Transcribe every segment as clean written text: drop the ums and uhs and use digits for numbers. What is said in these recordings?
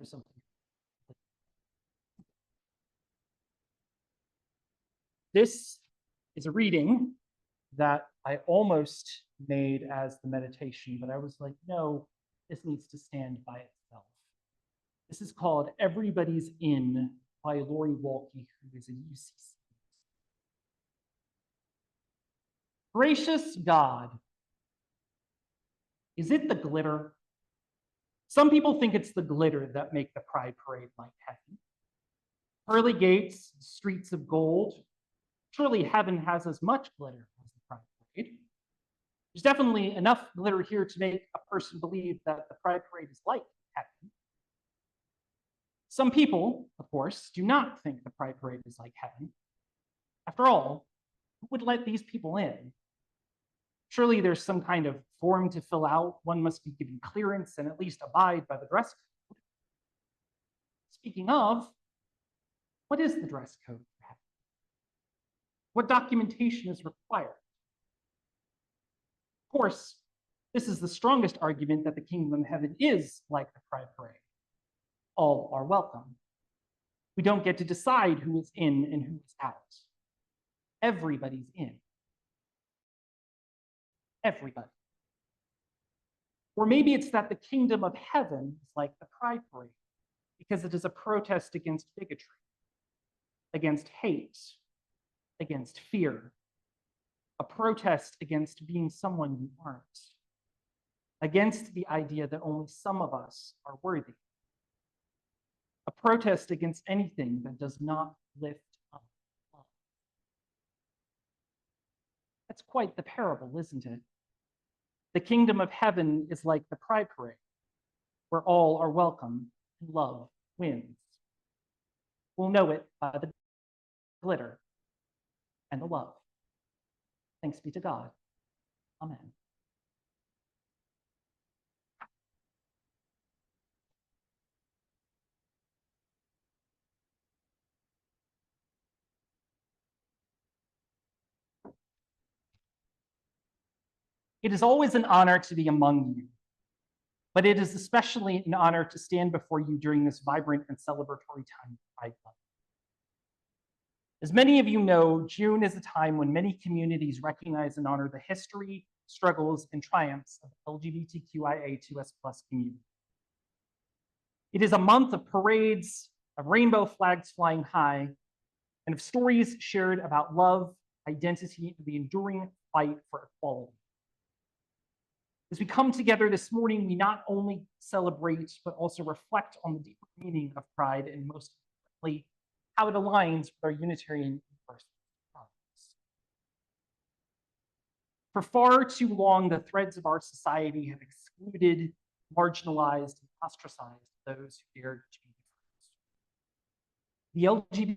something. This is a reading that I almost made as the meditation, but I was like, no, this needs to stand by itself. This is called Everybody's In by Lori Walke, who is a UCC. Gracious God, is it the glitter? Some people think it's the glitter that make the Pride Parade like heaven. Pearly gates, streets of gold. Surely heaven has as much glitter as the Pride Parade. There's definitely enough glitter here to make a person believe that the Pride Parade is like heaven. Some people, of course, do not think the Pride Parade is like heaven. After all, who would let these people in? Surely there's some kind of form to fill out. One must be given clearance and at least abide by the dress code. Speaking of, what is the dress code for heaven? What documentation is required? Of course, this is the strongest argument that the kingdom of heaven is like the Pride Parade. All are welcome. We don't get to decide who is in and who is out. Everybody's in. Everybody. Or maybe it's that the kingdom of heaven is like the Pride Parade because it is a protest against bigotry, against hate, against fear, a protest against being someone you aren't, against the idea that only some of us are worthy, a protest against anything that does not lift up love. That's quite the parable, isn't it? The kingdom of heaven is like the Pride Parade, where all are welcome and love wins. We'll know it by the glitter and the love. Thanks be to God. Amen. It is always an honor to be among you, but it is especially an honor to stand before you during this vibrant and celebratory time of Pride Month. As many of you know, June is a time when many communities recognize and honor the history, struggles, and triumphs of the LGBTQIA2S+ community. It is a month of parades, of rainbow flags flying high, and of stories shared about love, identity, and the enduring fight for equality. As we come together this morning, we not only celebrate, but also reflect on the deeper meaning of pride and most importantly, how it aligns with our Unitarian universal values. For far too long, the threads of our society have excluded, marginalized, and ostracized those who dared to be different. The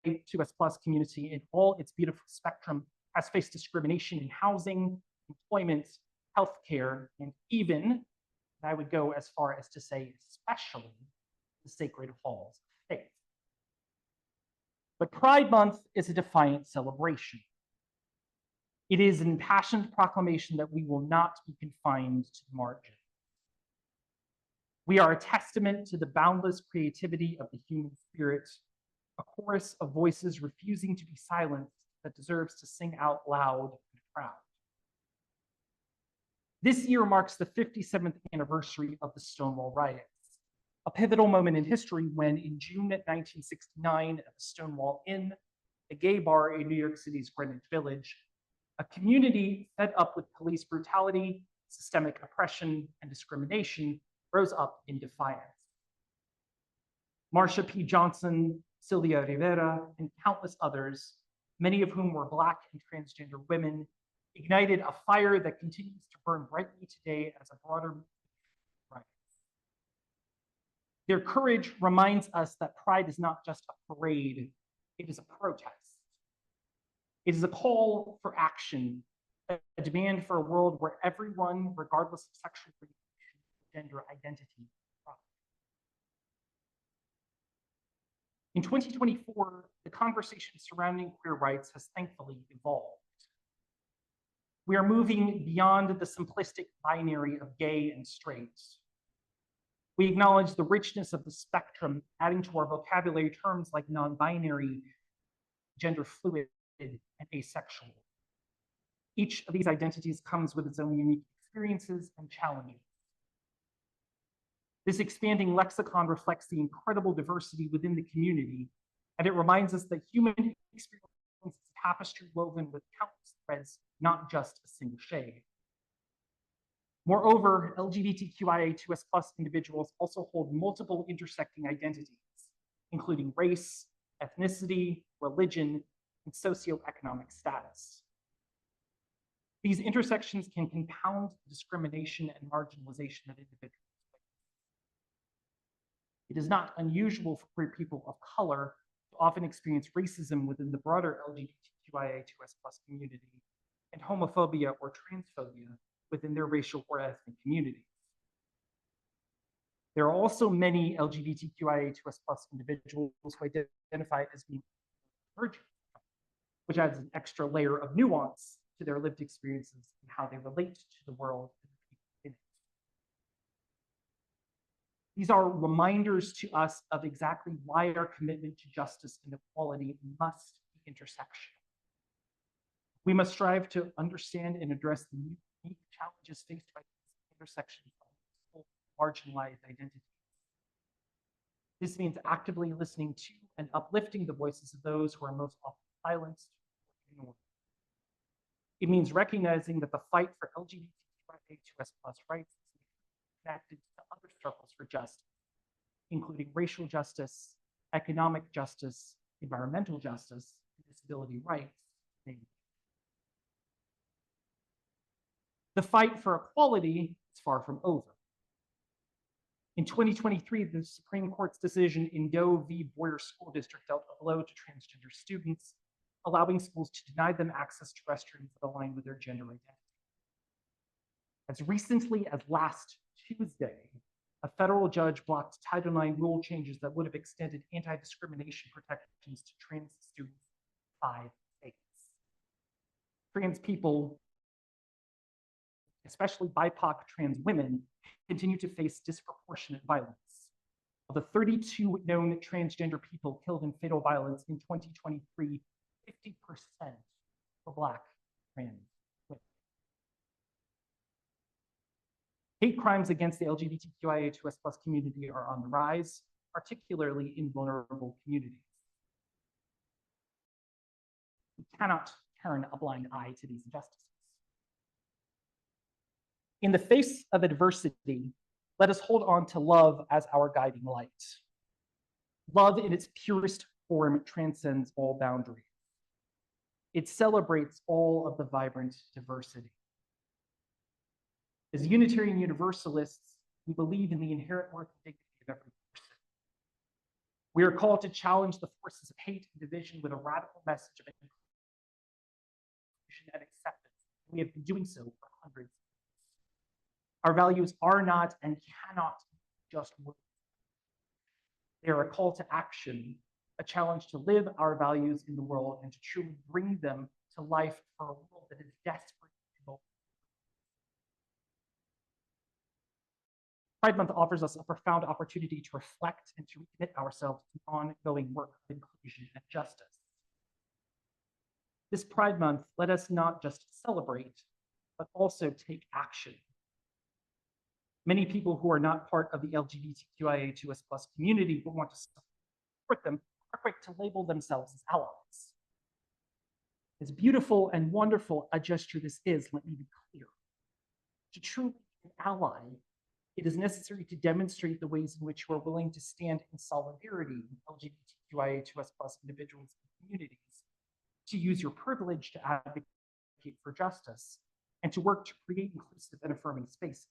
LGBTQIA2S+ community in all its beautiful spectrum has faced discrimination in housing, employment, healthcare, and even, I would go as far as to say, especially the sacred halls of faith. But Pride Month is a defiant celebration. It is an impassioned proclamation that we will not be confined to the margin. We are a testament to the boundless creativity of the human spirit, a chorus of voices refusing to be silenced that deserves to sing out loud and proud. This year marks the 57th anniversary of the Stonewall riots, a pivotal moment in history when in June 1969 at the Stonewall Inn, a gay bar in New York City's Greenwich Village, a community fed up with police brutality, systemic oppression, and discrimination rose up in defiance. Marsha P. Johnson, Sylvia Rivera, and countless others, many of whom were Black and transgender women, ignited a fire that continues to burn brightly today as a broader right. Their courage reminds us that pride is not just a parade, it is a protest. It is a call for action, a demand for a world where everyone, regardless of sexual orientation, gender identity, thrives. In 2024, the conversation surrounding queer rights has thankfully evolved. We are moving beyond the simplistic binary of gay and straight. We acknowledge the richness of the spectrum, adding to our vocabulary terms like non-binary, gender fluid, and asexual. Each of these identities comes with its own unique experiences and challenges. This expanding lexicon reflects the incredible diversity within the community, and it reminds us that human experience is a tapestry woven with countless threads, not just a single shade. Moreover, LGBTQIA2S+ individuals also hold multiple intersecting identities, including race, ethnicity, religion, and socioeconomic status. These intersections can compound discrimination and marginalization of individuals. It is not unusual for queer people of color to often experience racism within the broader LGBTQIA2S+ community and homophobia or transphobia within their racial or ethnic communities. There are also many LGBTQIA2S+ individuals who identify as being divergent, which adds an extra layer of nuance to their lived experiences and how they relate to the world and the people in it. These are reminders to us of exactly why our commitment to justice and equality must be intersectional. We must strive to understand and address the unique challenges faced by these intersections of marginalized identities. This means actively listening to and uplifting the voices of those who are most often silenced or ignored. It means recognizing that the fight for LGBTQIA2S+ rights is connected to other struggles for justice, including racial justice, economic justice, environmental justice, and disability rights. The fight for equality is far from over. In 2023, the Supreme Court's decision in Doe v. Boyer School District dealt a blow to transgender students, allowing schools to deny them access to restrooms that align with their gender identity. As recently as last Tuesday, a federal judge blocked Title IX rule changes that would have extended anti-discrimination protections to trans students in 5 states. Trans people, especially BIPOC trans women, continue to face disproportionate violence. Of the 32 known transgender people killed in fatal violence in 2023, 50% were Black trans women. Hate crimes against the LGBTQIA2S+ community are on the rise, particularly in vulnerable communities. We cannot turn a blind eye to these injustices. In the face of adversity, let us hold on to love as our guiding light. Love in its purest form transcends all boundaries. It celebrates all of the vibrant diversity. As Unitarian Universalists, we believe in the inherent worth and dignity of every person. We are called to challenge the forces of hate and division with a radical message of inclusion and acceptance. We have been doing so for hundreds of years. Our values are not and cannot just words. They are a call to action, a challenge to live our values in the world and to truly bring them to life for a world that is desperate to both. Pride Month offers us a profound opportunity to reflect and to recommit ourselves to ongoing work of inclusion and justice. This Pride Month, let us not just celebrate, but also take action. Many people who are not part of the LGBTQIA2S+ community but want to support them are quick to label themselves as allies. As beautiful and wonderful a gesture this is, let me be clear. To truly be an ally, it is necessary to demonstrate the ways in which you are willing to stand in solidarity with LGBTQIA2S+ individuals and communities, to use your privilege to advocate for justice, and to work to create inclusive and affirming spaces.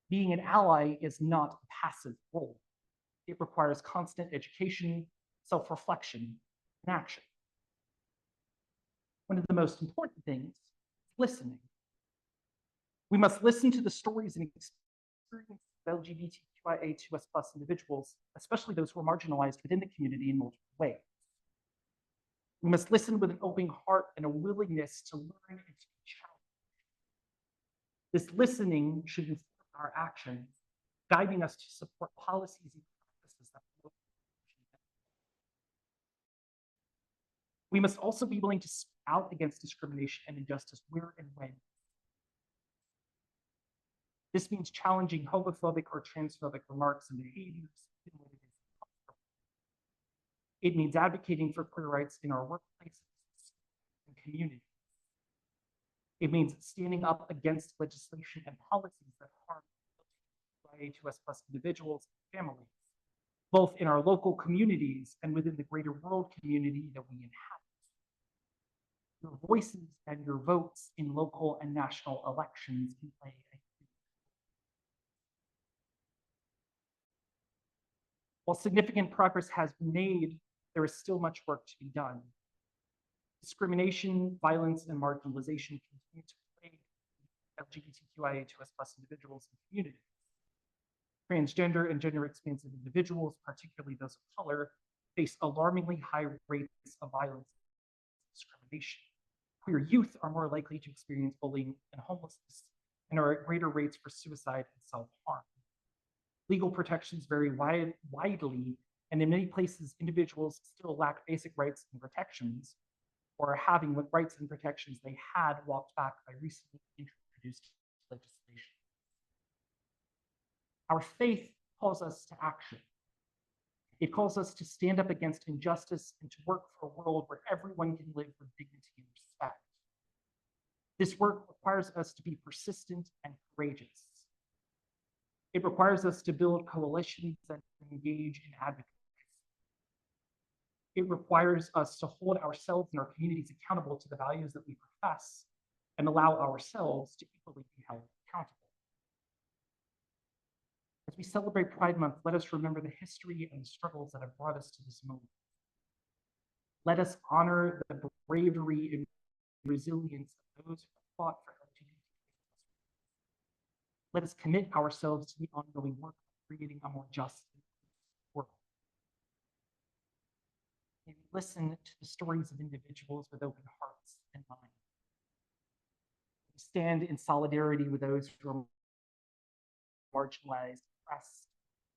Being an ally is not a passive role. It requires constant education, self-reflection, and action. One of the most important things is listening. We must listen to the stories and experiences of LGBTQIA2S+ individuals, especially those who are marginalized within the community in multiple ways. We must listen with an open heart and a willingness to learn and to be challenged. This listening should inform our actions guiding us to support policies and practices that promote inclusion. We must also be willing to speak out against discrimination and injustice where and when. This means challenging homophobic or transphobic remarks and behaviors, even when it is uncomfortable. It means advocating for queer rights in our workplaces and communities. It means standing up against legislation and policies that harm LGBTQIA2S+ individuals and families, both in our local communities and within the greater world community that we inhabit. Your voices and your votes in local and national elections can play a huge role. While significant progress has been made, there is still much work to be done. Discrimination, violence, and marginalization continue to plague LGBTQIA2S+ individuals and communities. Transgender and gender-expansive individuals, particularly those of color, face alarmingly high rates of violence and discrimination. Queer youth are more likely to experience bullying and homelessness and are at greater rates for suicide and self-harm. Legal protections vary widely, and in many places, individuals still lack basic rights and protections, or are having what rights and protections they had walked back by recently introduced legislation. Our faith calls us to action. It calls us to stand up against injustice and to work for a world where everyone can live with dignity and respect. This work requires us to be persistent and courageous. It requires us to build coalitions and engage in advocacy. It requires us to hold ourselves and our communities accountable to the values that we profess and allow ourselves to equally be held accountable. As we celebrate Pride Month, let us remember the history and the struggles that have brought us to this moment. Let us honor the bravery and resilience of those who have fought for LGBT. Let us commit ourselves to the ongoing work of creating a more just world. May we listen to the stories of individuals with open hearts and minds. We stand in solidarity with those who are marginalized, oppressed.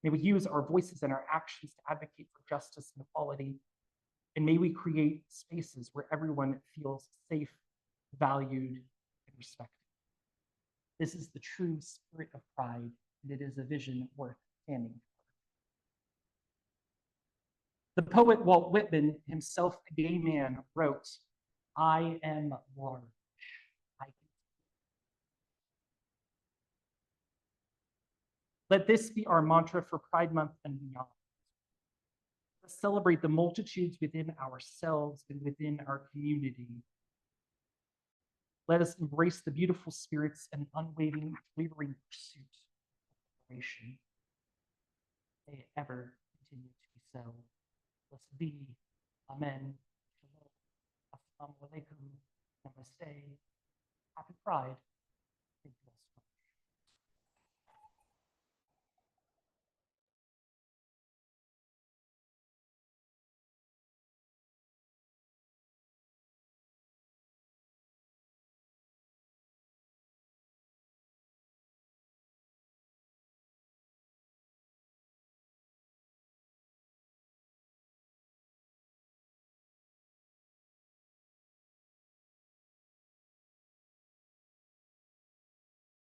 May we use our voices and our actions to advocate for justice and equality. And may we create spaces where everyone feels safe, valued, and respected. This is the true spirit of Pride, and it is a vision worth standing for. The poet Walt Whitman, himself a gay man, wrote, "I am large. Let this be our mantra for Pride Month and beyond. Let's celebrate the multitudes within ourselves and within our community. Let us embrace the beautiful spirits and unwavering pursuit of liberation. May it ever continue to be so. Let's be. Amen. Shalom. Assalamu alaikum. Namaste. Happy Pride.